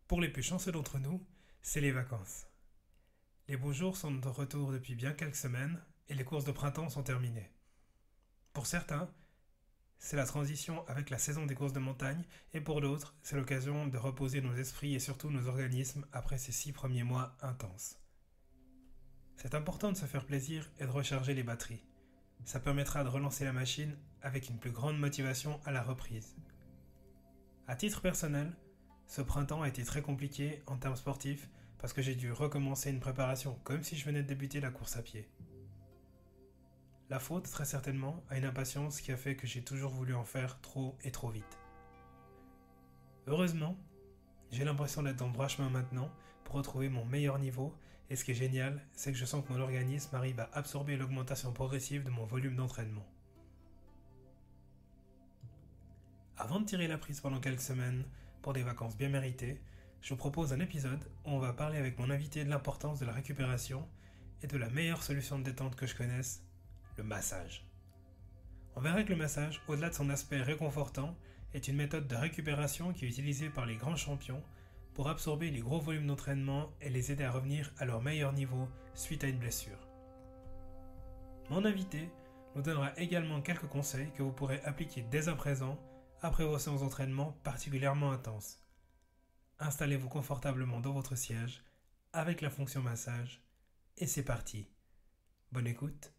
Pour les plus chanceux d'entre nous, c'est les vacances. Les beaux jours sont de retour depuis bien quelques semaines et les courses de printemps sont terminées. Pour certains, c'est la transition avec la saison des courses de montagne et pour d'autres, c'est l'occasion de reposer nos esprits et surtout nos organismes après ces 6 premiers mois intenses. C'est important de se faire plaisir et de recharger les batteries. Ça permettra de relancer la machine avec une plus grande motivation à la reprise. À titre personnel, ce printemps a été très compliqué en termes sportifs parce que j'ai dû recommencer une préparation comme si je venais de débuter la course à pied. La faute, très certainement, à une impatience qui a fait que j'ai toujours voulu en faire trop et trop vite. Heureusement, j'ai l'impression d'être dans le droit chemin maintenant pour retrouver mon meilleur niveau et ce qui est génial, c'est que je sens que mon organisme arrive à absorber l'augmentation progressive de mon volume d'entraînement. Avant de tirer la prise pendant quelques semaines pour des vacances bien méritées, je vous propose un épisode où on va parler avec mon invité de l'importance de la récupération et de la meilleure solution de détente que je connaisse, le massage. On verra que le massage, au-delà de son aspect réconfortant, est une méthode de récupération qui est utilisée par les grands champions pour absorber les gros volumes d'entraînement et les aider à revenir à leur meilleur niveau suite à une blessure. Mon invité nous donnera également quelques conseils que vous pourrez appliquer dès à présent après vos séances d'entraînement particulièrement intenses. Installez-vous confortablement dans votre siège avec la fonction massage et c'est parti. Bonne écoute.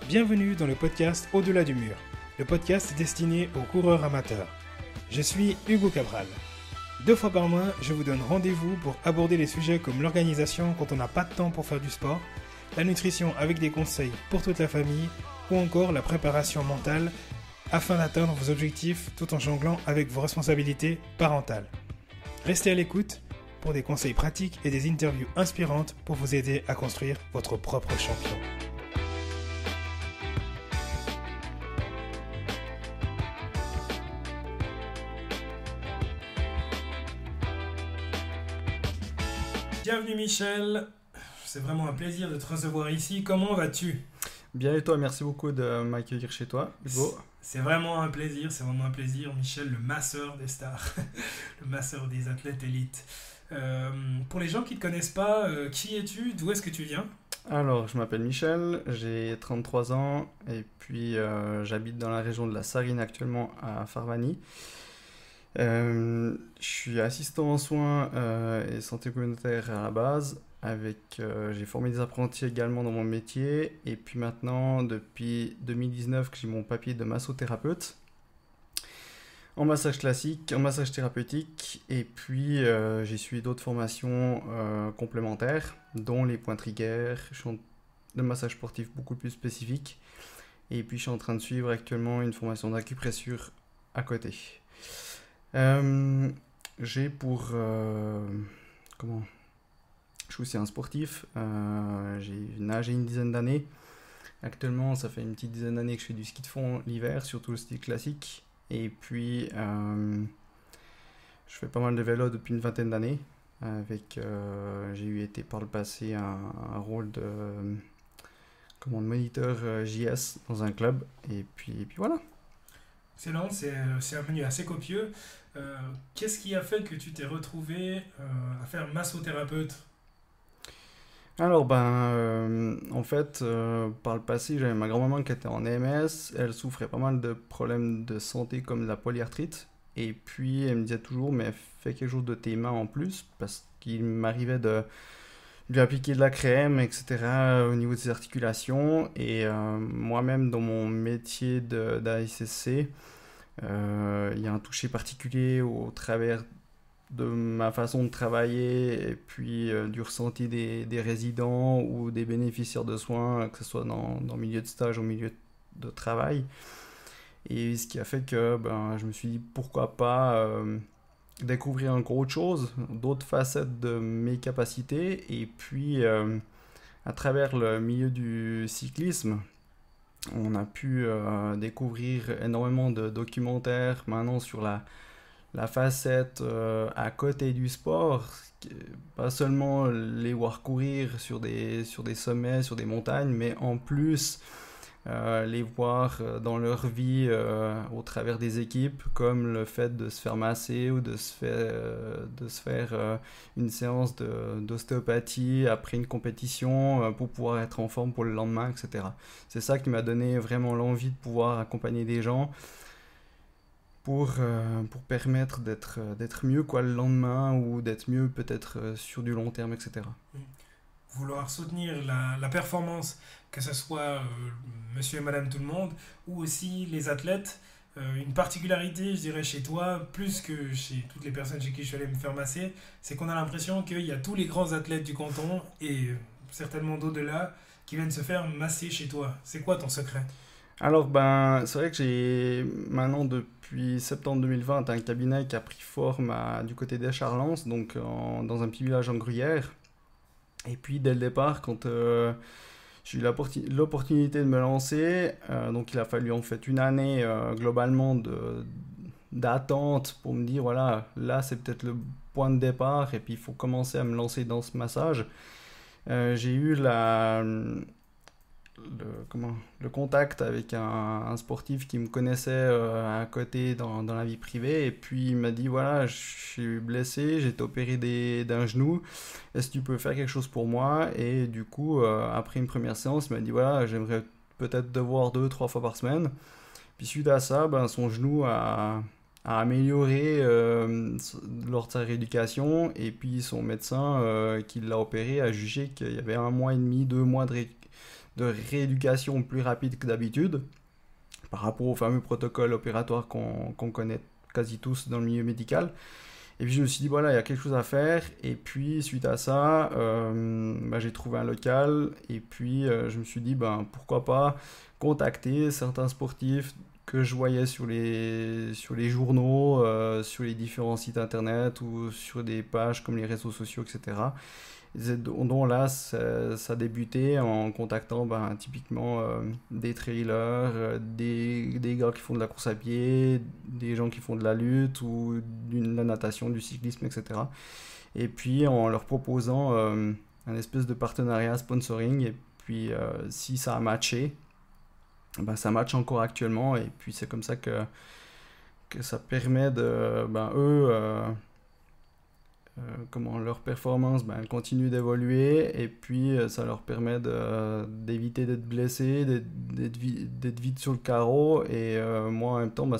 Bienvenue dans le podcast Au-delà du mur, le podcast destiné aux coureurs amateurs. Je suis Hugo Cabral. 2 fois par mois, je vous donne rendez-vous pour aborder les sujets comme l'organisation quand on n'a pas de temps pour faire du sport, la nutrition avec des conseils pour toute la famille ou encore la préparation mentale afin d'atteindre vos objectifs tout en jonglant avec vos responsabilités parentales. Restez à l'écoute pour des conseils pratiques et des interviews inspirantes pour vous aider à construire votre propre champion. Bienvenue Michel, c'est vraiment un plaisir de te recevoir ici. Comment vas-tu? Bien et toi, merci beaucoup de m'accueillir chez toi, Hugo. C'est vraiment un plaisir, Michel, le masseur des stars, le masseur des athlètes élites. Pour les gens qui ne te connaissent pas, qui es-tu? D'où est-ce que tu viens? Alors, je m'appelle Michel, j'ai 33 ans et puis j'habite dans la région de la Sarine actuellement à Farvani. Je suis assistant en soins et santé communautaire à la base. J'ai formé des apprentis également dans mon métier. Et puis maintenant, depuis 2019, que j'ai mon papier de massothérapeute en massage classique, en massage thérapeutique. Et puis, j'ai suivi d'autres formations complémentaires, dont les points trigger, le massage sportif beaucoup plus spécifique. Et puis, je suis en train de suivre actuellement une formation d'acupressure à côté. J'ai pour... comment Je suis aussi un sportif. J'ai nagé une dizaine d'années. Actuellement, ça fait une petite dizaine d'années que je fais du ski de fond l'hiver, surtout le ski classique. Et puis, je fais pas mal de vélo depuis une vingtaine d'années. J'ai eu été par le passé un rôle de moniteur JS dans un club. Et puis voilà. Excellent, c'est un menu assez copieux. Qu'est-ce qui a fait que tu t'es retrouvé à faire massothérapeute? Alors, en fait, par le passé, j'avais ma grand-maman qui était en MS. Elle souffrait pas mal de problèmes de santé comme de la polyarthrite. Et puis, elle me disait toujours, mais fais quelque chose de tes mains en plus, parce qu'il m'arrivait de lui appliquer de la crème, etc., au niveau de ses articulations. Et moi-même, dans mon métier d'ASSC, il y a un toucher particulier au travers de ma façon de travailler et puis du ressenti des résidents ou des bénéficiaires de soins, que ce soit dans le milieu de stage ou milieu de travail. Et ce qui a fait que je me suis dit pourquoi pas découvrir encore autre chose, d'autres facettes de mes capacités. Et puis à travers le milieu du cyclisme, on a pu découvrir énormément de documentaires maintenant sur la la facette à côté du sport, pas seulement les voir courir sur des sommets, sur des montagnes, mais en plus les voir dans leur vie au travers des équipes, comme le fait de se faire masser ou de se faire une séance d'ostéopathie après une compétition pour pouvoir être en forme pour le lendemain, etc. C'est ça qui m'a donné vraiment l'envie de pouvoir accompagner des gens pour permettre d'être mieux quoi, le lendemain ou d'être mieux peut-être sur du long terme, etc. Vouloir soutenir la performance, que ce soit monsieur et madame tout le monde, ou aussi les athlètes. Une particularité, je dirais, chez toi, plus que chez toutes les personnes chez qui je suis allé me faire masser, c'est qu'on a l'impression qu'il y a tous les grands athlètes du canton, et certainement d'au-delà, qui viennent se faire masser chez toi. C'est quoi ton secret? Alors, ben, c'est vrai que j'ai maintenant depuis septembre 2020 un cabinet qui a pris forme du côté d'Esch-Arlens, donc dans un petit village en Gruyère. Et puis, dès le départ, quand j'ai eu l'opportunité de me lancer, donc il a fallu en fait une année globalement d'attente pour me dire, voilà, là c'est peut-être le point de départ, et puis il faut commencer à me lancer dans ce massage. J'ai eu le contact avec un sportif qui me connaissait à côté dans la vie privée, et puis il m'a dit voilà, je suis blessé, j'ai été opéré d'un genou, est-ce que tu peux faire quelque chose pour moi? Et du coup après une première séance il m'a dit voilà, j'aimerais peut-être te voir 2 3 fois par semaine. Puis suite à ça, ben, son genou a amélioré lors de sa rééducation, et puis son médecin qui l'a opéré a jugé qu'il y avait 1 mois et demi, 2 mois de rééducation plus rapide que d'habitude, par rapport au fameux protocole opératoire qu'on connaît quasi tous dans le milieu médical. Et puis je me suis dit, voilà, il y a quelque chose à faire. Et puis suite à ça, bah, j'ai trouvé un local. Et puis je me suis dit, ben, pourquoi pas contacter certains sportifs que je voyais sur les journaux, sur les différents sites internet ou sur des pages comme les réseaux sociaux, etc. Dont là, ça débutait en contactant ben, typiquement des trailers, des gars qui font de la course à pied, des gens qui font de la lutte ou de la natation, du cyclisme, etc. Et puis en leur proposant un espèce de partenariat sponsoring. Et puis si ça a matché, ben, ça match encore actuellement. Et puis c'est comme ça que ça permet de, ben, eux... comment leur performance ben, elle continue d'évoluer, et puis ça leur permet d'éviter d'être blessé, d'être vite sur le carreau, et moi en même temps ben,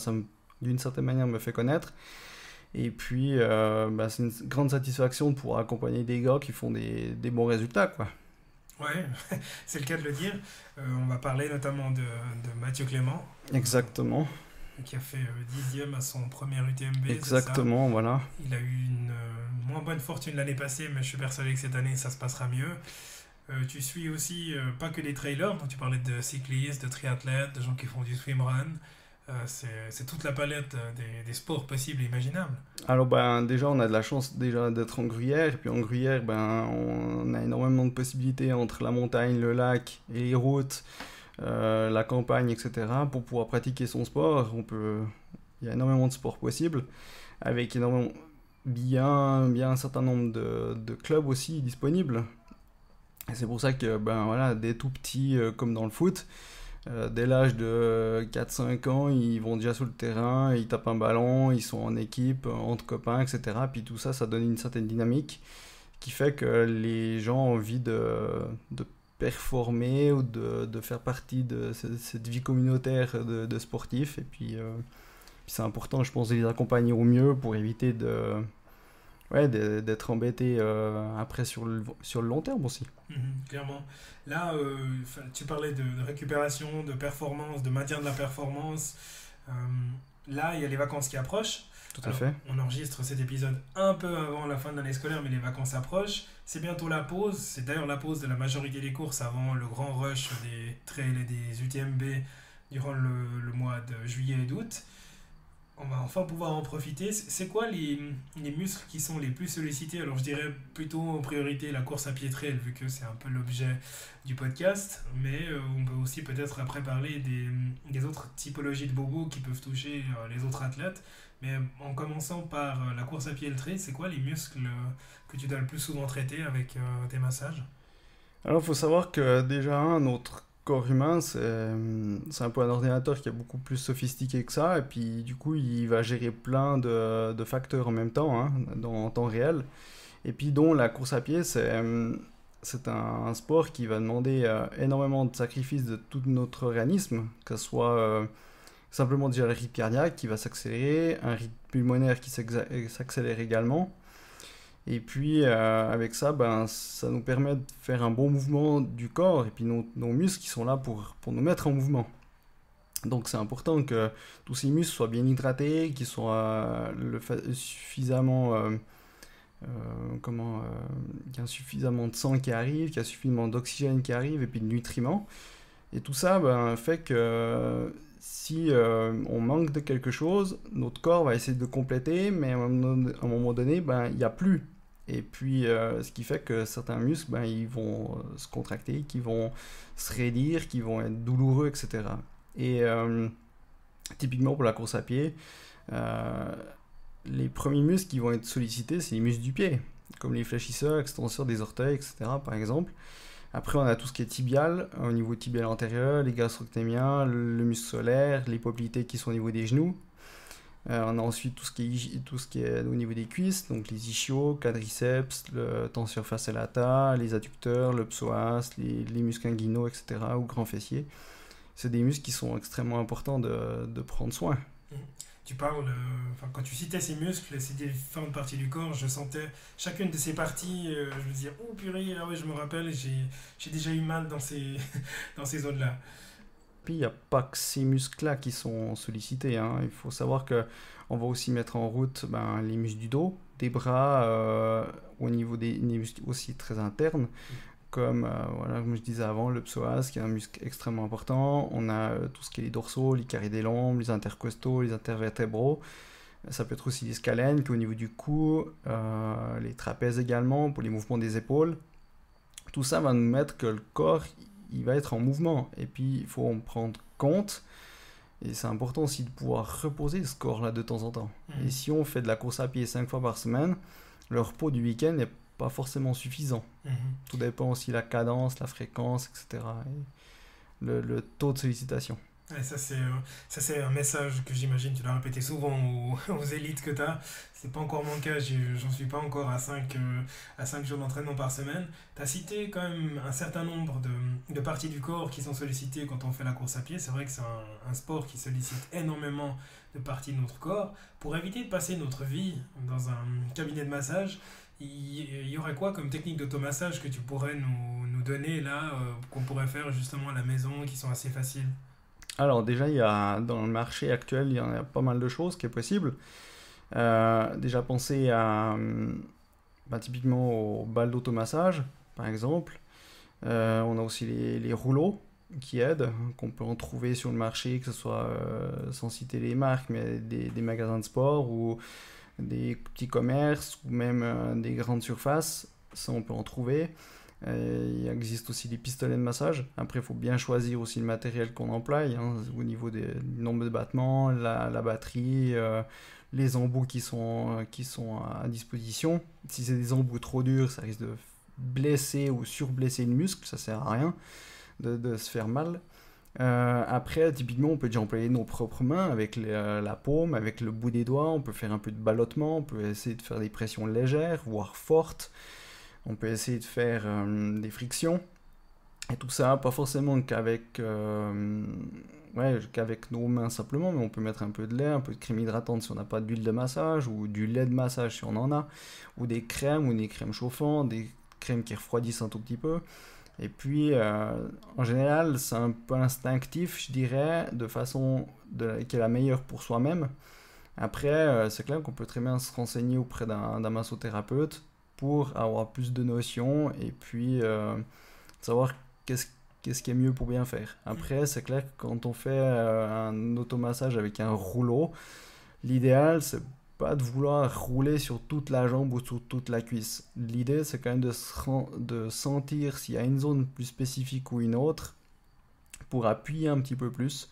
d'une certaine manière me fait connaître, et puis ben, c'est une grande satisfaction de pouvoir accompagner des gars qui font des bons résultats quoi. Ouais, c'est le cas de le dire. On va parler notamment de Mathieu Clément, Exactement, qui a fait 10e à son premier UTMB, c'est ça? exactement, voilà. Il a eu une moins bonne fortune l'année passée, mais je suis persuadé que cette année, ça se passera mieux. Tu suis aussi pas que des trailers, donc tu parlais de cyclistes, de triathlètes, de gens qui font du swimrun. C'est toute la palette des sports possibles et imaginables. Alors ben déjà on a de la chance déjà d'être en Gruyère, et puis en Gruyère ben on a énormément de possibilités entre la montagne, le lac et les routes, la campagne, etc. pour pouvoir pratiquer son sport. Il y a énormément de sports possibles, avec énormément, bien un certain nombre de clubs aussi disponibles. Et c'est pour ça que ben voilà, des tout petits comme dans le foot, dès l'âge de 4 5 ans, ils vont déjà sur le terrain, ils tapent un ballon, ils sont en équipe, entre copains, etc. Puis tout ça, ça donne une certaine dynamique qui fait que les gens ont envie de performer ou de faire partie de cette vie communautaire de sportifs. Et puis, c'est important, je pense, de les accompagner au mieux pour éviter ouais, d'être embêté après sur le long terme aussi. Clairement. Là, tu parlais de récupération, de performance, de maintien de la performance. Euh, Là, il y a les vacances qui approchent. Tout à Alors, fait. on enregistre cet épisode un peu avant la fin de l'année scolaire, mais les vacances approchent. C'est bientôt la pause. C'est d'ailleurs la pause de la majorité des courses avant le grand rush des trails et des UTMB durant le mois de juillet et d'août. On va enfin pouvoir en profiter. C'est quoi les muscles qui sont les plus sollicités? Alors je dirais plutôt en priorité la course à pied trail, vu que c'est un peu l'objet du podcast, mais on peut aussi peut-être après parler des autres typologies de bobos qui peuvent toucher les autres athlètes. Mais en commençant par la course à pied et le trail, c'est quoi les muscles que tu dois le plus souvent traiter avec tes massages? Alors, il faut savoir que déjà, notre corps humain, c'est un peu un ordinateur qui est beaucoup plus sophistiqué que ça, et puis du coup, il va gérer plein de facteurs en même temps, hein, en temps réel. Et puis, dont la course à pied, c'est un sport qui va demander énormément de sacrifices de tout notre organisme, que ce soit simplement déjà le rythme cardiaque qui va s'accélérer, un rythme pulmonaire qui s'accélère également. Et puis avec ça, ben, ça nous permet de faire un bon mouvement du corps et puis nos muscles qui sont là pour nous mettre en mouvement. Donc c'est important que tous ces muscles soient bien hydratés, qu'ils soient suffisamment euh, comment qu'il y a suffisamment de sang qui arrive, qu'il y a suffisamment d'oxygène qui arrive et puis de nutriments. Et tout ça ben, fait que si on manque de quelque chose, notre corps va essayer de compléter, mais à un moment donné, ben, il n'y a plus. Et puis, ce qui fait que certains muscles, ben, ils vont se contracter, qui vont se raidir, qui vont être douloureux, etc. Et typiquement pour la course à pied, euh, les premiers muscles qui vont être sollicités, c'est les muscles du pied, comme les fléchisseurs, extenseurs des orteils, etc. par exemple. Après, on a tout ce qui est tibial, au niveau tibial antérieur, les gastrocnémiens, le muscle solaire, les popliteés qui sont au niveau des genoux. On a ensuite tout ce qui est au niveau des cuisses, donc les ischios, quadriceps, le tenseur fasciae lata, les adducteurs, le psoas, les muscles inguinaux, etc., ou grands fessiers. C'est des muscles qui sont extrêmement importants de prendre soin. Mhm. Tu parles, enfin, quand tu citais ces muscles, ces différentes parties du corps, je sentais chacune de ces parties, je me disais, oh purée, ah ouais, je me rappelle, j'ai déjà eu mal dans dans ces zones-là. Puis il n'y a pas que ces muscles-là qui sont sollicités, hein. Il faut savoir que on va aussi mettre en route ben, les muscles du dos, des bras, au niveau des muscles aussi très internes, comme voilà, comme je disais avant, le psoas qui est un muscle extrêmement important. On a tout ce qui est les dorsaux, les carrés des lombes, les intercostaux, les intervertébraux. Ça peut être aussi les scalènes, puis au niveau du cou, les trapèzes également, pour les mouvements des épaules. Tout ça va nous mettre que le corps, il va être en mouvement. Et puis, il faut en prendre compte. Et c'est important aussi de pouvoir reposer ce corps-là de temps en temps. Et Mhm. si on fait de la course à pied 5 fois par semaine, le repos du week-end n'est pas forcément suffisant. Mhm. Tout dépend aussi de la cadence, la fréquence, etc. Et le taux de sollicitation. Ouais, ça, c'est un message que j'imagine tu dois répéter souvent aux élites que tu as. C'est pas encore mon cas, j'en suis pas encore à 5 jours d'entraînement par semaine. Tu as cité quand même un certain nombre de parties du corps qui sont sollicitées quand on fait la course à pied. C'est vrai que c'est un sport qui sollicite énormément de parties de notre corps. Pour éviter de passer notre vie dans un cabinet de massage, il y aurait quoi comme technique d'automassage que tu pourrais nous donner là, qu'on pourrait faire justement à la maison, qui sont assez faciles? Alors déjà, dans le marché actuel, il y en a pas mal de choses qui est possible. Déjà penser à bah, typiquement aux balles d'automassage, par exemple. On a aussi les rouleaux qui aident, qu'on peut en trouver sur le marché, que ce soit sans citer les marques, mais des magasins de sport ou des petits commerces ou même des grandes surfaces. Ça, on peut en trouver. Il existe aussi des pistolets de massage. Après, il faut bien choisir aussi le matériel qu'on emploie, hein, au niveau du nombre de battements, la batterie, les embouts qui sont à disposition. Si c'est des embouts trop durs, ça risque de blesser ou surblesser le muscle, ça sert à rien de se faire mal. Après, typiquement, on peut déjà employer nos propres mains avec la paume, avec le bout des doigts. On peut faire un peu de ballottement, on peut essayer de faire des pressions légères, voire fortes. On peut essayer de faire des frictions. Et tout ça, pas forcément qu'avec nos mains simplement, mais on peut mettre un peu de lait, un peu de crème hydratante si on n'a pas d'huile de massage, ou du lait de massage si on en a, ou des crèmes chauffantes, des crèmes qui refroidissent un tout petit peu. Et puis, en général, c'est un peu instinctif, je dirais, de façon qui est la meilleure pour soi-même. Après, c'est clair qu'on peut très bien se renseigner auprès d'un massothérapeute pour avoir plus de notions et puis savoir qu'est-ce, qu'est-ce qui est mieux pour bien faire. Après, c'est clair que quand on fait un automassage avec un rouleau, l'idéal, c'est pas de vouloir rouler sur toute la jambe ou sur toute la cuisse. L'idée, c'est quand même de sentir s'il y a une zone plus spécifique ou une autre pour appuyer un petit peu plus,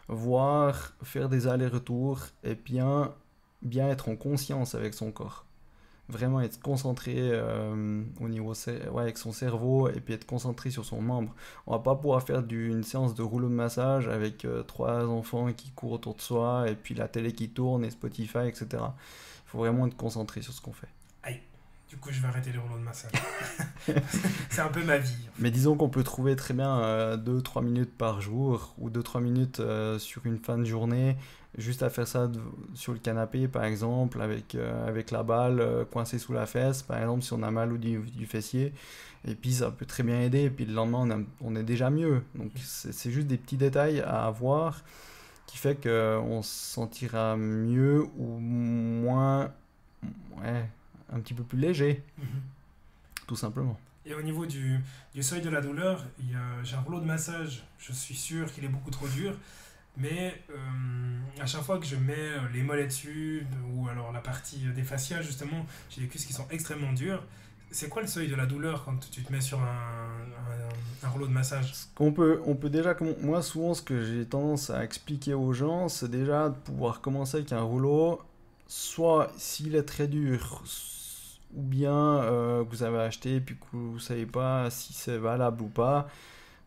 voire faire des allers-retours et bien bien être en conscience avec son corps. Vraiment être concentré au niveau avec son cerveau et puis être concentré sur son membre. On va pas pouvoir faire une séance de rouleau de massage avec trois enfants qui courent autour de soi et puis la télé qui tourne et Spotify, etc. Il faut vraiment être concentré sur ce qu'on fait. Aïe, du coup, je vais arrêter les rouleaux de massage. C'est un peu ma vie. Mais disons qu'on peut trouver très bien 2-3 minutes par jour ou 2-3 minutes sur une fin de journée, juste à faire ça sur le canapé par exemple, avec la balle coincée sous la fesse, par exemple si on a mal du fessier. Et puis ça peut très bien aider, et puis le lendemain on est déjà mieux. Donc c'est juste des petits détails à avoir qui fait qu'on se sentira mieux ou moins, ouais, un petit peu plus léger, tout simplement. Et au niveau du seuil de la douleur, j'ai un rouleau de massage, je suis sûr qu'il est beaucoup trop dur, mais à chaque fois que je mets les mollets dessus, ou alors la partie des fascias justement, j'ai des cuisses qui sont extrêmement dures. C'est quoi le seuil de la douleur quand tu te mets sur un rouleau de massage? On peut déjà, moi souvent ce que j'ai tendance à expliquer aux gens, c'est déjà de pouvoir commencer avec un rouleau, soit s'il est très dur, ou bien que vous avez acheté et puis que vous ne savez pas si c'est valable ou pas.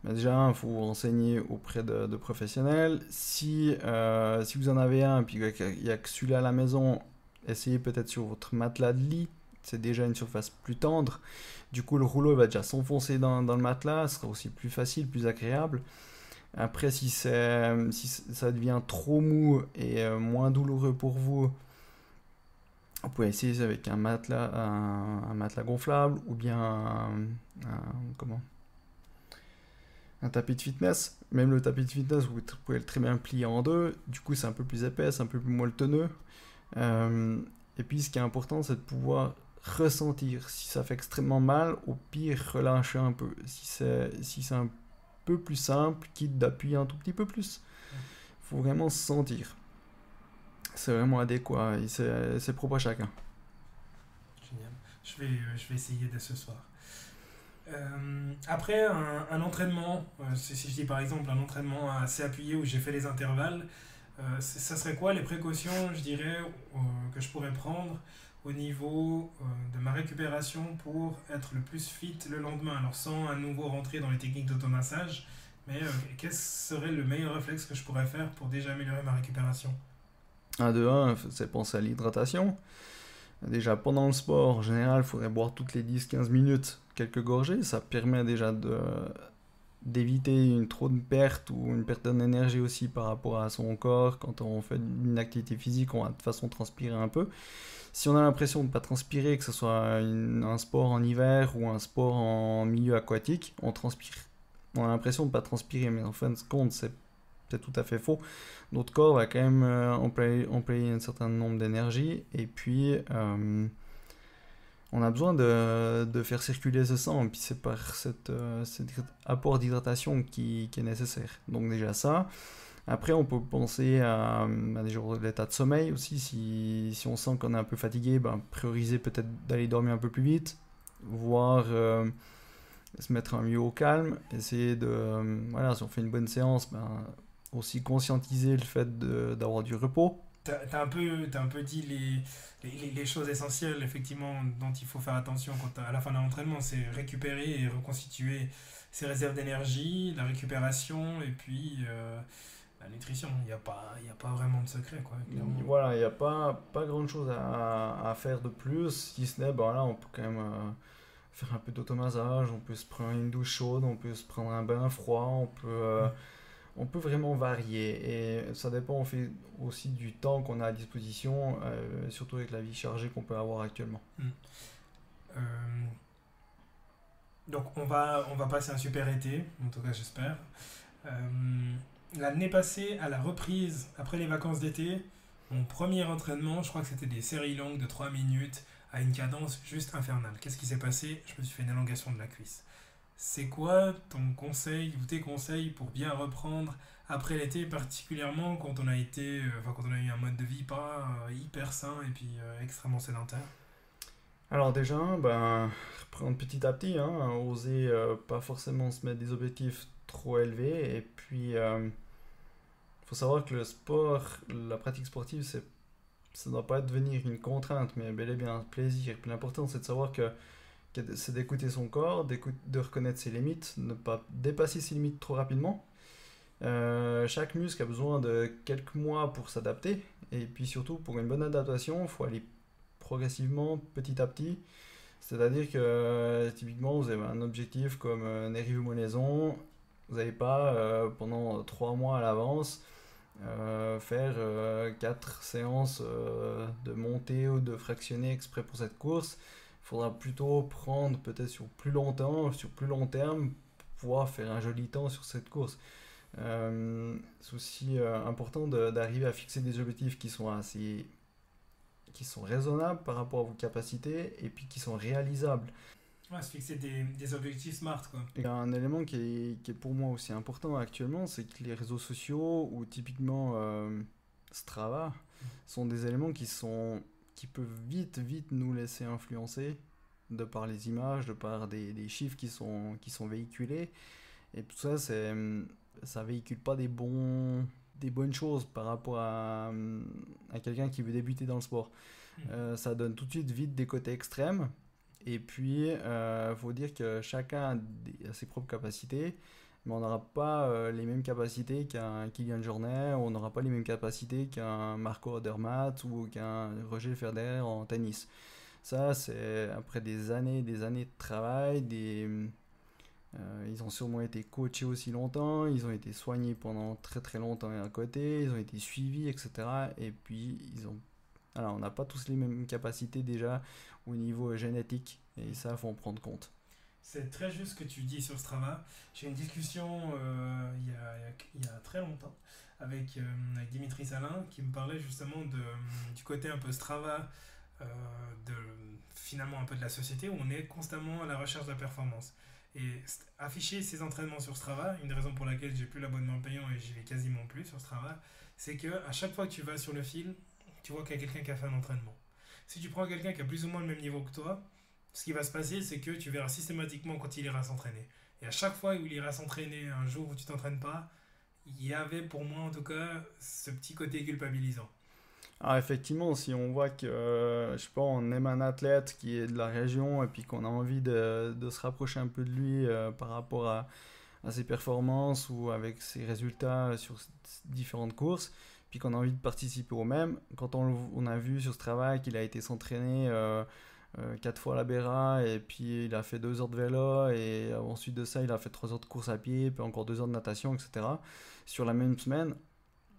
Mais déjà, il faut vous renseigner auprès de professionnels. Si vous en avez un et puis qu'il n'y a que celui-là à la maison, essayez peut-être sur votre matelas de lit. C'est déjà une surface plus tendre. Du coup, le rouleau va déjà s'enfoncer dans le matelas. Ce sera aussi plus facile, plus agréable. Après, si ça devient trop mou et moins douloureux pour vous, vous pouvez essayer avec un matelas gonflable ou bien comment, un tapis de fitness. Même le tapis de fitness, vous pouvez très bien le plier en deux. Du coup, c'est un peu plus épais, c'est un peu plus molletonneux. Et puis, ce qui est important, c'est de pouvoir ressentir. Si ça fait extrêmement mal, au pire, relâchez un peu. Si c'est un peu plus simple, quitte d'appuyer un tout petit peu plus. Il faut vraiment se sentir. C'est vraiment adéquat et c'est propre à chacun. Génial. Je vais essayer dès ce soir. Après un entraînement, si je dis par exemple un entraînement assez appuyé où j'ai fait les intervalles, ça serait quoi les précautions, je dirais, que je pourrais prendre au niveau de ma récupération pour être le plus fit le lendemain? Alors sans à nouveau rentrer dans les techniques d'automassage, mais quel serait le meilleur réflexe que je pourrais faire pour déjà améliorer ma récupération? Un de un, c'est penser à l'hydratation. Déjà pendant le sport, en général, il faudrait boire toutes les 10-15 minutes quelques gorgées. Ça permet déjà d'éviter trop de perte ou une perte d'énergie aussi par rapport à son corps. Quand on fait une activité physique, on va de toute façon transpirer un peu. Si on a l'impression de ne pas transpirer, que ce soit un sport en hiver ou un sport en milieu aquatique, on transpire. On a l'impression de ne pas transpirer, mais en fin de compte, c'est tout à fait faux. Notre corps va quand même employer un certain nombre d'énergie et puis on a besoin de faire circuler ce sang et puis c'est par cet apport d'hydratation qui est nécessaire. Donc déjà ça. Après on peut penser à l'état de sommeil aussi. Si on sent qu'on est un peu fatigué, prioriser peut-être d'aller dormir un peu plus vite, voire se mettre un lieu au calme, essayer voilà, si on fait une bonne séance, aussi conscientiser le fait d'avoir du repos. T'as un peu dit les choses essentielles, effectivement, dont il faut faire attention à la fin d'un entraînement. C'est récupérer et reconstituer ses réserves d'énergie, la récupération et puis la nutrition. Il y a pas vraiment de secret, quoi, clairement. Voilà, il n'y a pas grand chose à faire de plus, si ce n'est, là, on peut quand même faire un peu d'automassage, on peut se prendre une douche chaude, on peut se prendre un bain froid, on peut vraiment varier et ça dépend aussi du temps qu'on a à disposition, surtout avec la vie chargée qu'on peut avoir actuellement. Euh, donc on va passer un super été, en tout cas j'espère. Euh, L'année passée, à la reprise, après les vacances d'été, mon premier entraînement, je crois que c'était des séries longues de 3 minutes à une cadence juste infernale. Qu'est-ce qui s'est passé? Je me suis fait une élongation de la cuisse. C'est quoi ton conseil ou tes conseils pour bien reprendre après l'été, particulièrement quand on a quand on a eu un mode de vie pas hyper sain et puis extrêmement sédentaire? Alors déjà, reprendre petit à petit, hein, oser pas forcément se mettre des objectifs trop élevés et puis faut savoir que le sport, la pratique sportive, c'est ça ne doit pas devenir une contrainte, mais bel et bien un plaisir. Et puis l'important, c'est de savoir c'est d'écouter son corps, de reconnaître ses limites, ne pas dépasser ses limites trop rapidement. Chaque muscle a besoin de quelques mois pour s'adapter. Et puis surtout, pour une bonne adaptation, il faut aller progressivement, petit à petit. C'est-à-dire que typiquement, vous avez un objectif comme Nérive-Monaison, vous n'allez pas pendant 3 mois à l'avance faire 4 séances de montée ou de fractionner exprès pour cette course. Il faudra plutôt prendre peut-être sur plus longtemps, sur plus long terme, pour pouvoir faire un joli temps sur cette course. C'est aussi important d'arriver à fixer des objectifs qui sont raisonnables par rapport à vos capacités et puis qui sont réalisables. Ouais, se fixer des objectifs smart, quoi. Il y a un élément qui est pour moi aussi important actuellement, c'est que les réseaux sociaux ou typiquement Strava sont des éléments qui peuvent vite nous laisser influencer de par les images, de par des chiffres qui sont véhiculés. Et tout ça, ça véhicule pas des bonnes choses par rapport à quelqu'un qui veut débuter dans le sport. Ça donne tout de suite vite des côtés extrêmes. Et puis, faut dire que chacun a ses propres capacités, mais on n'aura pas les mêmes capacités qu'un Kylian Jornet, on n'aura pas les mêmes capacités qu'un Marco Odermatt ou qu'un Roger Federer en tennis. Ça, c'est après des années de travail, ils ont sûrement été coachés aussi longtemps, ils ont été soignés pendant très très longtemps à côté, ils ont été suivis, etc. Et puis, alors, on n'a pas tous les mêmes capacités déjà au niveau génétique, et ça, il faut en prendre compte. C'est très juste ce que tu dis sur Strava. J'ai eu une discussion il y a très longtemps avec Dimitri Salin qui me parlait justement du côté un peu Strava, euh, de, finalement un peu de la société où on est constamment à la recherche de la performance. Et afficher ses entraînements sur Strava, une des raisons pour laquelle j'ai plus l'abonnement payant et j'y vais quasiment plus sur Strava, c'est que à chaque fois que tu vas sur le fil, tu vois qu'il y a quelqu'un qui a fait un entraînement. Si tu prends quelqu'un qui a plus ou moins le même niveau que toi, ce qui va se passer, c'est que tu verras systématiquement quand il ira s'entraîner. Et à chaque fois où il ira s'entraîner, un jour où tu t'entraînes pas, il y avait pour moi en tout cas ce petit côté culpabilisant. Alors effectivement, si on voit que, je sais pas, on aime un athlète qui est de la région et puis qu'on a envie de se rapprocher un peu de lui par rapport à ses performances ou avec ses résultats sur différentes courses, puis qu'on a envie de participer au même, quand on a vu sur ce travail qu'il a été s'entraîner 4 fois à la Béra et puis il a fait 2 heures de vélo et ensuite de ça il a fait 3 heures de course à pied, puis encore 2 heures de natation, etc. sur la même semaine,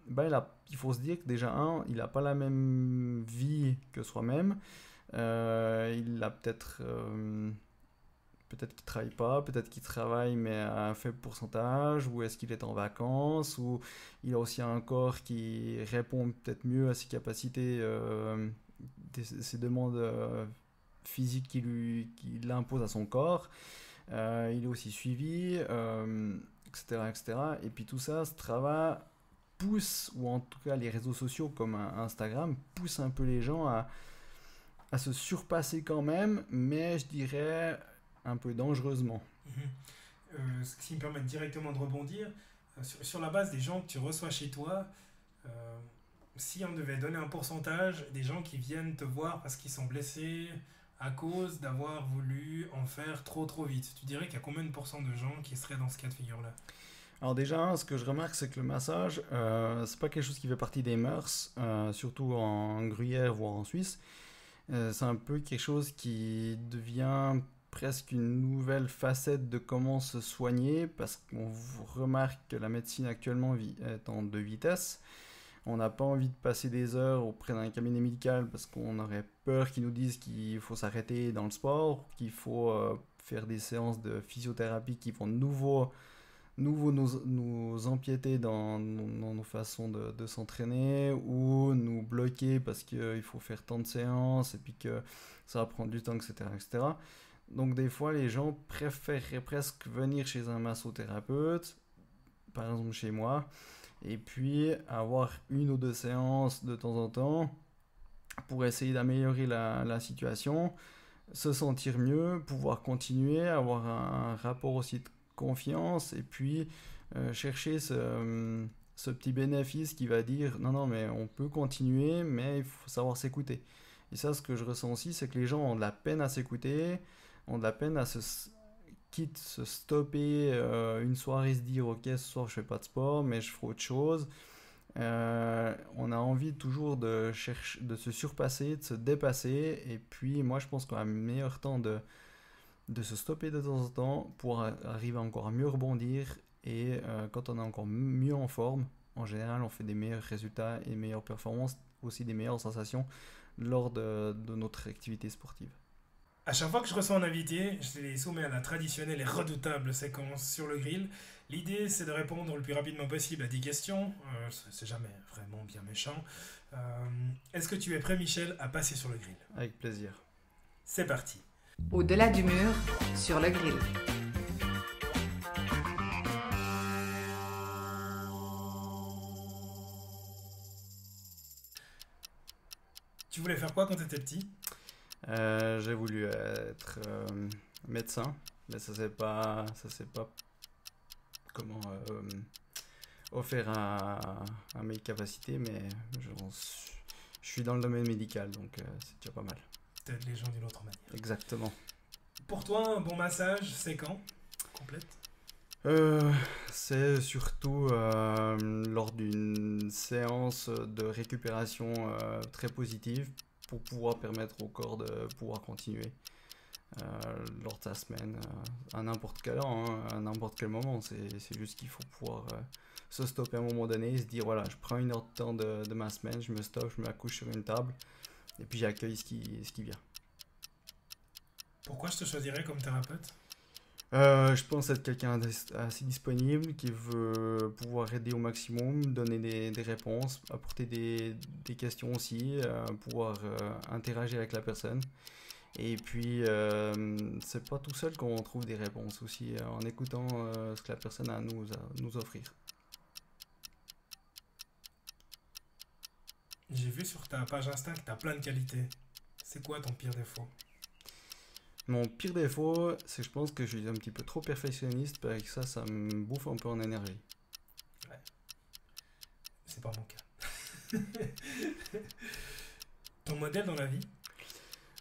ben, il faut se dire que déjà, il n'a pas la même vie que soi-même. Il a peut-être qu'il travaille pas, peut-être qu'il travaille mais à un faible pourcentage, ou est-ce qu'il est en vacances, ou il a aussi un corps qui répond peut-être mieux à ses capacités, ses demandes physiques qu'il impose à son corps. Il est aussi suivi, etc., etc. Et puis tout ça, ce travail pousse, ou en tout cas les réseaux sociaux comme Instagram, poussent un peu les gens à se surpasser quand même, mais je dirais un peu dangereusement. Ce qui me permet directement de rebondir, sur la base des gens que tu reçois chez toi, euh, si on devait donner un pourcentage des gens qui viennent te voir parce qu'ils sont blessés à cause d'avoir voulu en faire trop vite, tu dirais qu'il y a combien de pourcents de gens qui seraient dans ce cas de figure-là? Alors déjà, ce que je remarque, c'est que le massage, c'est pas quelque chose qui fait partie des mœurs, surtout en Gruyère, voire en Suisse. C'est un peu quelque chose qui devient presque une nouvelle facette de comment se soigner, parce qu'on remarque que la médecine actuellement est en 2 vitesses. On n'a pas envie de passer des heures auprès d'un cabinet médical parce qu'on aurait peur qu'ils nous disent qu'il faut s'arrêter dans le sport, qu'il faut faire des séances de physiothérapie qui vont nous empiéter dans nos façons de s'entraîner, ou nous bloquer parce qu'il faut faire tant de séances et puis que ça va prendre du temps, etc., etc. Donc des fois, les gens préféreraient presque venir chez un massothérapeute, par exemple chez moi, et puis avoir 1 ou 2 séances de temps en temps pour essayer d'améliorer la situation, se sentir mieux, pouvoir continuer, avoir un rapport aussi de confiance, et puis chercher ce petit bénéfice qui va dire non, non, mais on peut continuer, mais il faut savoir s'écouter. Et ça, ce que je ressens aussi, c'est que les gens ont de la peine à s'écouter, ont de la peine à quitte se stopper une soirée, se dire ok, ce soir je fais pas de sport, mais je ferai autre chose. On a envie toujours de chercher, de se surpasser, de se dépasser. Et puis moi, je pense qu'on a le meilleur temps de se stopper de temps en temps pour arriver encore à mieux rebondir. Et quand on est encore mieux en forme, en général, on fait des meilleurs résultats et meilleures performances, aussi des meilleures sensations lors de notre activité sportive. À chaque fois que je reçois un invité, je les soumets à la traditionnelle et redoutable séquence sur le grill. L'idée, c'est de répondre le plus rapidement possible à 10 questions. C'est jamais vraiment bien méchant. Est-ce que tu es prêt, Michel, à passer sur le grill? Avec plaisir. C'est parti. Au-delà du mur, sur le grill. Tu voulais faire quoi quand tu étais petit? J'ai voulu être médecin, mais ça s'est pas comment offert à mes capacités, mais je suis dans le domaine médical, donc c'est déjà pas mal. Peut-être les gens d'une autre manière. Exactement. Pour toi, un bon massage, c'est quand? Complète. C'est surtout lors d'une séance de récupération très positive pour pouvoir permettre au corps de pouvoir continuer lors de sa semaine à n'importe quel an, hein, à n'importe quel moment. C'est juste qu'il faut pouvoir se stopper à un moment donné et se dire voilà, je prends une heure de temps de ma semaine, je me stoppe, je me accouche sur une table et puis j'accueille ce qui vient. Pourquoi je te choisirais comme thérapeute? Je pense être quelqu'un d'assez disponible qui veut pouvoir aider au maximum, donner des réponses, apporter des questions aussi, pouvoir interagir avec la personne. Et puis, c'est pas tout seul qu'on trouve des réponses aussi, en écoutant ce que la personne a à nous offrir. J'ai vu sur ta page Insta que tu as plein de qualités. C'est quoi ton pire défaut? Mon pire défaut, c'est que je pense que je suis un petit peu trop perfectionniste, et que ça me bouffe un peu en énergie. Ouais. C'est pas mon cas. Ton modèle dans la vie?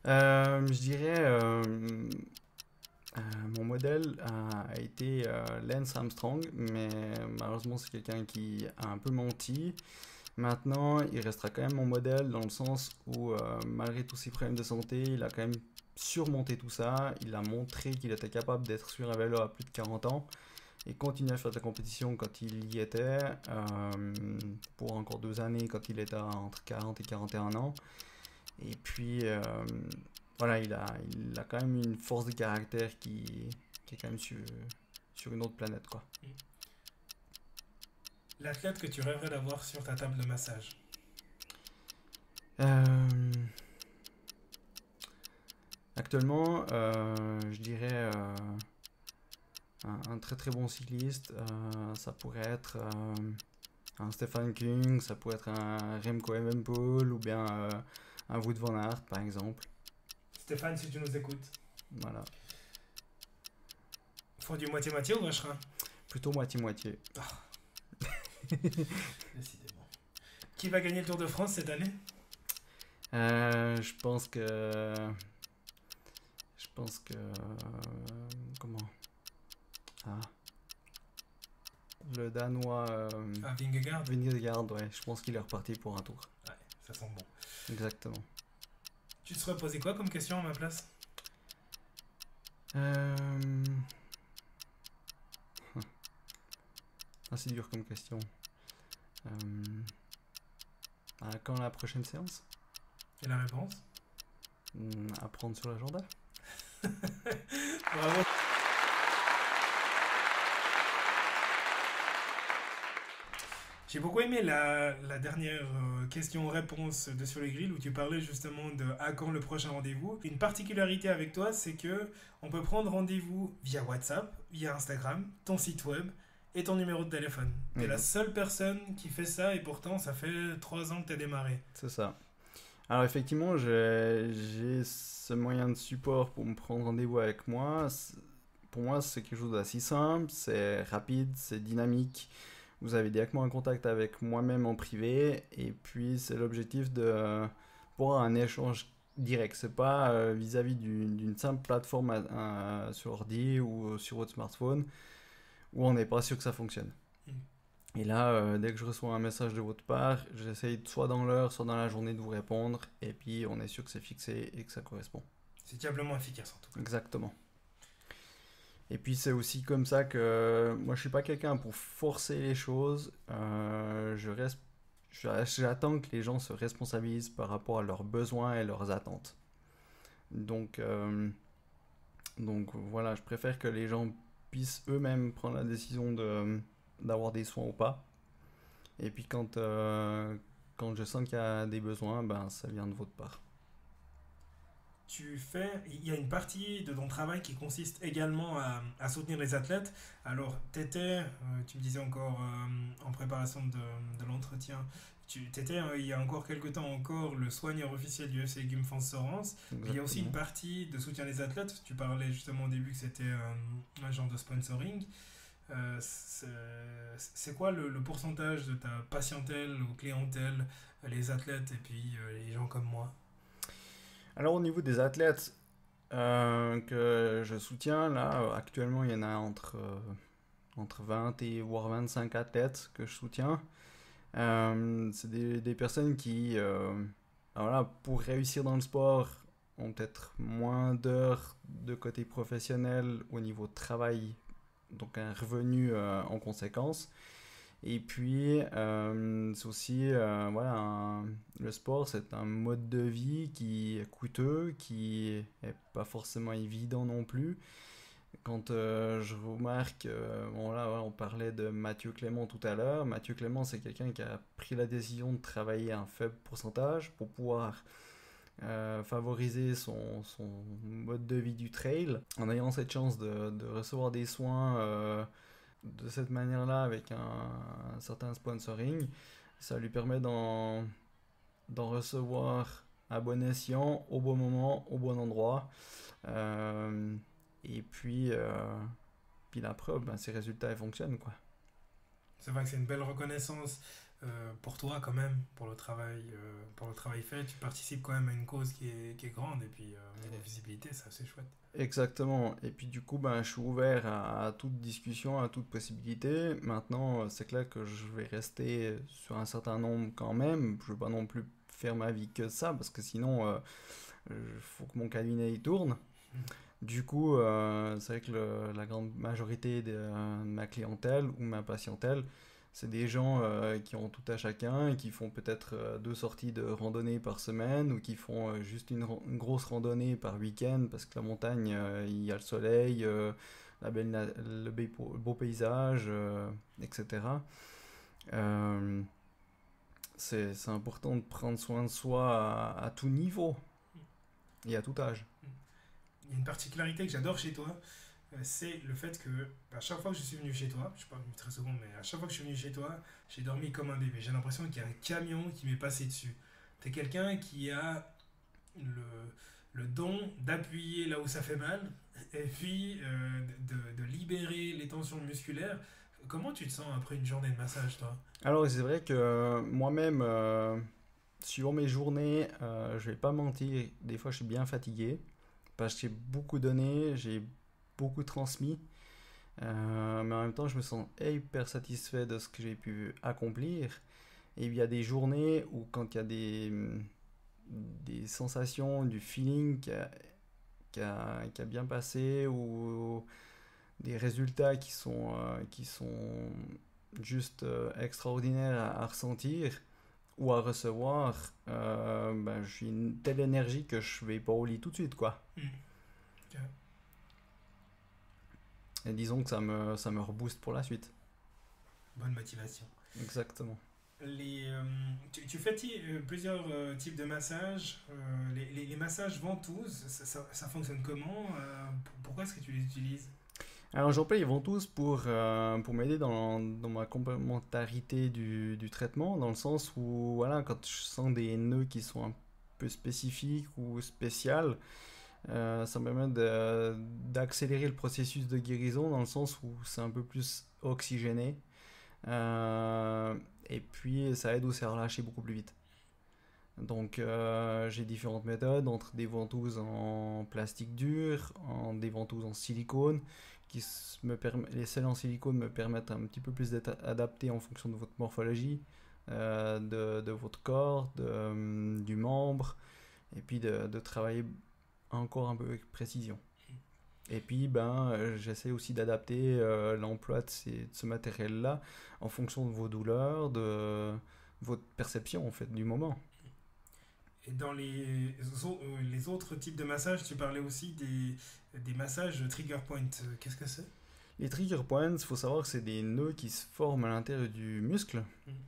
Je dirais, mon modèle a été Lance Armstrong, mais malheureusement c'est quelqu'un qui a un peu menti. Maintenant, il restera quand même mon modèle dans le sens où, malgré tous ses problèmes de santé, il a quand même surmonté tout ça. Il a montré qu'il était capable d'être sur un vélo à plus de 40 ans et continuer à faire de la compétition quand il y était, pour encore 2 années quand il était entre 40 et 41 ans. Et puis, voilà, il a quand même une force de caractère qui est quand même sur une autre planète, quoi. L'athlète que tu rêverais d'avoir sur ta table de massage? Actuellement, je dirais un très très bon cycliste. Ça pourrait être un Stefan Kung, ça pourrait être un Remco Evenepoel ou bien un Wout van Aert par exemple. Stéphane, si tu nous écoutes. Voilà. Faut du moitié-moitié ou vacherin? Plutôt moitié-moitié. Décidément. Qui va gagner le Tour de France cette année? Je pense que... comment? Le Danois... Vingegaard? Vingegaard, ouais. Je pense qu'il est reparti pour un tour. Ouais, ça sent bon. Exactement. Tu te serais posé quoi comme question à ma place? C'est dur comme question. Quand la prochaine séance? Et la réponse? À prendre sur l'agenda. Bravo. J'ai beaucoup aimé la dernière question-réponse de Sur le Grill où tu parlais justement de à quand le prochain rendez-vous. Une particularité avec toi, c'est que on peut prendre rendez-vous via WhatsApp, via Instagram, ton site web et ton numéro de téléphone. T'es la seule personne qui fait ça et pourtant ça fait 3 ans que t'as démarré. C'est ça. Alors effectivement, j'ai ce moyen de support pour me prendre rendez-vous avec moi. Pour moi, c'est quelque chose d'assez simple, c'est rapide, c'est dynamique. vous avez directement un contact avec moi-même en privé, et puis c'est l'objectif de pouvoir un échange direct. C'est pas vis-à-vis d'une simple plateforme sur ordi ou sur votre smartphone où on n'est pas sûr que ça fonctionne. Et là, dès que je reçois un message de votre part, j'essaye soit dans l'heure, soit dans la journée de vous répondre, et puis on est sûr que c'est fixé et que ça correspond. C'est diablement efficace en tout cas. Exactement. Et puis c'est aussi comme ça que moi je suis pas quelqu'un pour forcer les choses. J'attends que les gens se responsabilisent par rapport à leurs besoins et leurs attentes. Donc voilà, je préfère que les gens puissent eux-mêmes prendre la décision d'avoir des soins ou pas. Et puis quand je sens qu'il y a des besoins, ben ça vient de votre part. Il y a une partie de ton travail qui consiste également à soutenir les athlètes. Alors, tu me disais encore en préparation de l'entretien, tu étais il y a encore quelques temps encore le soigneur officiel du FC Gumfans Sorens. Il y a aussi une partie de soutien des athlètes. Tu parlais justement au début que c'était un genre de sponsoring. C'est quoi le pourcentage de ta patientèle ou clientèle, les athlètes et puis les gens comme moi? Alors au niveau des athlètes que je soutiens, là actuellement il y en a entre 20 et voire 25 athlètes que je soutiens. C'est des personnes qui, voilà, pour réussir dans le sport, ont peut-être moins d'heures de côté professionnel au niveau travail, donc un revenu en conséquence. Et puis, c'est aussi, voilà, le sport, c'est un mode de vie qui est coûteux, qui est pas forcément évident non plus. Quand je remarque, bon là, on parlait de Mathieu Clément tout à l'heure. Mathieu Clément, c'est quelqu'un qui a pris la décision de travailler un faible pourcentage pour pouvoir favoriser son mode de vie du trail, en ayant cette chance de recevoir des soins de cette manière-là avec un certain sponsoring. Ça lui permet d'en recevoir à bon escient, au bon moment, au bon endroit. Et puis la preuve, ben, ces résultats ils fonctionnent, quoi. C'est vrai que c'est une belle reconnaissance pour toi quand même, pour le travail fait. Tu participes quand même à une cause qui est grande et puis niveau visibilité, c'est assez chouette. Exactement. Et puis du coup, ben, je suis ouvert à toute discussion, à toute possibilité. Maintenant, c'est clair que je vais rester sur un certain nombre quand même. Je ne veux pas non plus faire ma vie que ça, parce que sinon, faut que mon cabinet y tourne. Du coup, c'est vrai que la grande majorité de ma clientèle ou ma patientèle, c'est des gens qui ont tout à chacun et qui font peut-être 2 sorties de randonnée par semaine, ou qui font juste une grosse randonnée par week-end parce que la montagne, il y a le soleil, le beau paysage, etc. C'est important de prendre soin de soi à tout niveau et à tout âge. Il y a une particularité que j'adore chez toi, c'est le fait que à chaque fois que je suis venu chez toi, je suis pas venu très souvent, mais à chaque fois que je suis venu chez toi, j'ai dormi comme un bébé. J'ai l'impression qu'il y a un camion qui m'est passé dessus. T'es quelqu'un qui a le don d'appuyer là où ça fait mal, et puis de libérer les tensions musculaires. Comment tu te sens après une journée de massage, toi? Alors c'est vrai que moi-même, suivant mes journées, je vais pas mentir, des fois je suis bien fatigué, parce que j'ai beaucoup donné, j'ai beaucoup transmis, mais en même temps je me sens hyper satisfait de ce que j'ai pu accomplir. Et il y a des journées où quand il y a des sensations, du feeling qui a bien passé, ou des résultats qui sont juste extraordinaires à ressentir ou à recevoir, ben, j'ai une telle énergie que je vais pas au lit tout de suite, quoi. Okay. Et disons que ça me rebooste pour la suite. Bonne motivation. Exactement. Tu fais plusieurs types de massages. Les massages ventouses, ça fonctionne comment? Pourquoi est-ce que tu les utilises? Alors j'emploie les ventouses pour m'aider dans ma complémentarité du traitement, dans le sens où voilà, quand je sens des nœuds qui sont un peu spécifiques ou spéciales, ça me permet d'accélérer le processus de guérison, dans le sens où c'est un peu plus oxygéné. Et puis ça aide aussi à relâcher beaucoup plus vite. Donc j'ai différentes méthodes entre des ventouses en plastique dur, des ventouses en silicone, les selles en silicone me permettent un petit peu plus d'être adaptées en fonction de votre morphologie, de votre corps, du membre, et puis de travailler encore un peu avec précision. Et puis j'essaie aussi d'adapter l'emploi de ce matériel-là en fonction de vos douleurs, de votre perception en fait du moment. Et dans les autres types de massages, tu parlais aussi des massages trigger point. Qu'est-ce que c'est? Les trigger points, il faut savoir que c'est des nœuds qui se forment à l'intérieur du muscle.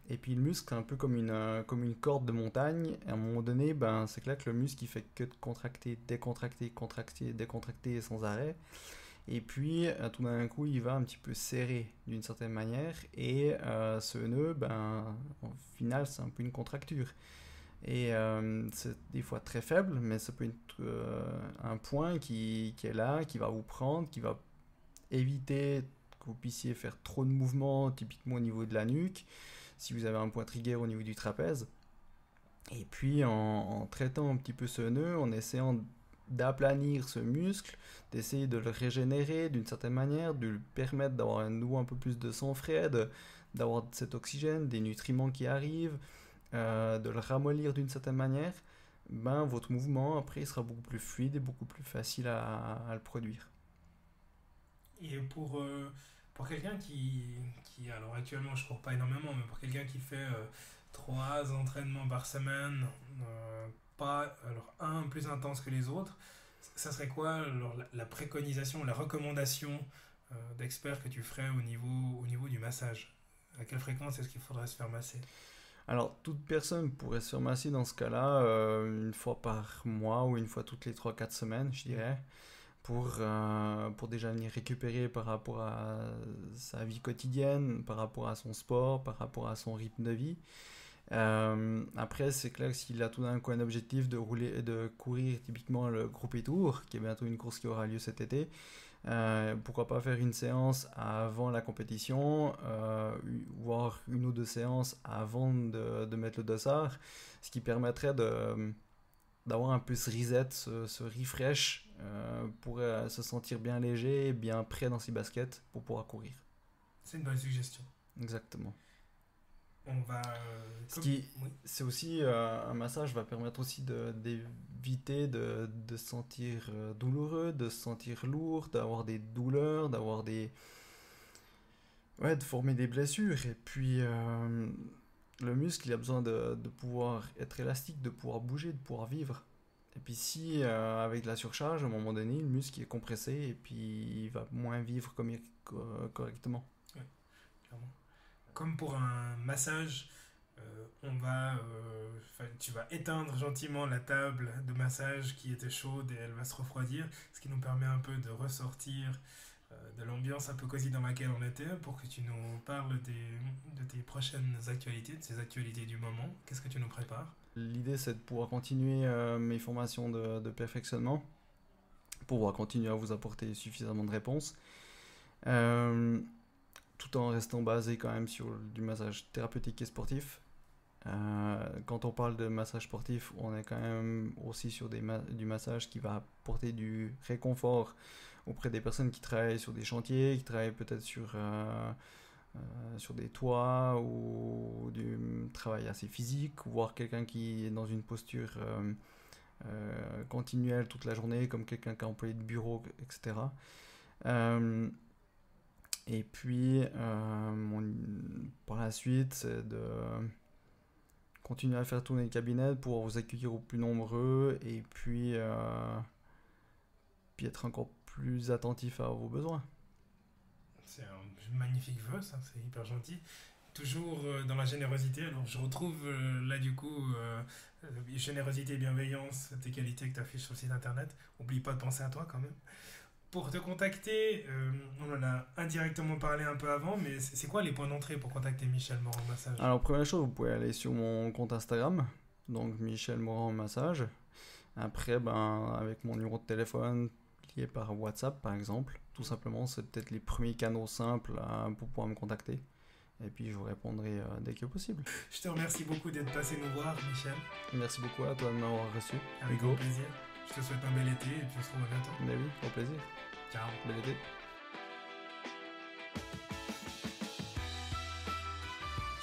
Et puis le muscle, c'est un peu comme une corde de montagne. Et à un moment donné, c'est là que le muscle il fait que de contracter, décontracter, contracter, décontracter sans arrêt. Et puis tout d'un coup, il va un petit peu serrer d'une certaine manière. Et ce nœud, au final, c'est un peu une contracture. Et c'est des fois très faible, mais ça peut être un point qui est là, qui va vous prendre, qui va éviter que vous puissiez faire trop de mouvements, typiquement au niveau de la nuque, si vous avez un point trigger au niveau du trapèze. Et puis en traitant un petit peu ce nœud, en essayant d'aplanir ce muscle, d'essayer de le régénérer d'une certaine manière, de lui permettre d'avoir à nouveau un peu plus de sang frais, d'avoir cet oxygène, des nutriments qui arrivent, de le ramollir d'une certaine manière, votre mouvement après il sera beaucoup plus fluide et beaucoup plus facile à le produire. Et pour quelqu'un alors actuellement je cours pas énormément, mais pour quelqu'un qui fait 3 entraînements par semaine, pas alors un plus intense que les autres, ça serait quoi alors, la préconisation, la recommandation d'expert que tu ferais au niveau du massage? À quelle fréquence est-ce qu'il faudrait se faire masser? Alors, toute personne pourrait se faire masser dans ce cas-là une fois par mois ou une fois toutes les 3-4 semaines, je dirais, pour déjà venir récupérer par rapport à sa vie quotidienne, par rapport à son sport, par rapport à son rythme de vie. Après, c'est clair que s'il a tout d'un coup un objectif de courir typiquement le Groupe Tour, qui est bientôt une course qui aura lieu cet été, pourquoi pas faire une séance avant la compétition, voire une ou deux séances avant de mettre le dossard, ce qui permettrait d'avoir un peu ce reset, ce refresh pour se sentir bien léger, bien prêt dans ses baskets pour pouvoir courir. C'est une bonne suggestion. Exactement. On va. C'est aussi un massage va permettre aussi d'éviter de se sentir douloureux, de se sentir lourd, d'avoir des douleurs, de former des blessures. Et puis le muscle il a besoin de pouvoir être élastique, de pouvoir bouger, de pouvoir vivre. Et puis si avec de la surcharge, à un moment donné, le muscle est compressé et puis il va moins vivre correctement. Oui, clairement. Comme pour un massage, tu vas éteindre gentiment la table de massage qui était chaude et elle va se refroidir, ce qui nous permet un peu de ressortir de l'ambiance un peu cosy dans laquelle on était, pour que tu nous parles de tes prochaines actualités, de ces actualités du moment. Qu'est-ce que tu nous prépares? L'idée c'est de pouvoir continuer mes formations de perfectionnement, pour pouvoir continuer à vous apporter suffisamment de réponses. Tout en restant basé quand même sur du massage thérapeutique et sportif. Quand on parle de massage sportif, on est quand même aussi sur du massage qui va apporter du réconfort auprès des personnes qui travaillent sur des chantiers, qui travaillent peut-être sur des toits ou du travail assez physique, voire quelqu'un qui est dans une posture continuelle toute la journée, comme quelqu'un qui est employé de bureau, etc. Et puis, par la suite, c'est de continuer à faire tourner le cabinet pour vous accueillir au plus nombreux et puis être encore plus attentif à vos besoins. C'est un magnifique vœu, ça, c'est hyper gentil. Toujours dans la générosité, alors je retrouve là du coup générosité et bienveillance, tes qualités que tu affiches sur le site internet. Oublie pas de penser à toi quand même. Pour te contacter, on en a indirectement parlé un peu avant, mais c'est quoi les points d'entrée pour contacter Michel Morand Massage? Alors, première chose, vous pouvez aller sur mon compte Instagram, donc Michel Morand Massage. Après, avec mon numéro de téléphone lié par WhatsApp, par exemple, tout simplement, c'est peut-être les premiers canaux simples pour pouvoir me contacter. Et puis je vous répondrai dès que possible. Je te remercie beaucoup d'être passé nous voir, Michel. Merci beaucoup à toi de m'avoir reçu. Avec grand plaisir. Je te souhaite un bel été et puis on se retrouve à bientôt. Mais oui, au plaisir. Ciao. Bel été.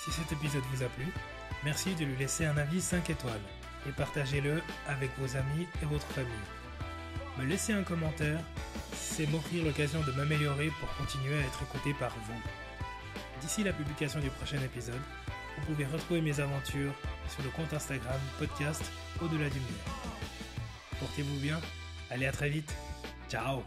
Si cet épisode vous a plu, merci de lui laisser un avis 5 étoiles et partagez-le avec vos amis et votre famille. Me laisser un commentaire, c'est m'offrir l'occasion de m'améliorer pour continuer à être écouté par vous. D'ici la publication du prochain épisode, vous pouvez retrouver mes aventures sur le compte Instagram podcast Au-delà du mur. Portez-vous bien, allez à très vite, ciao.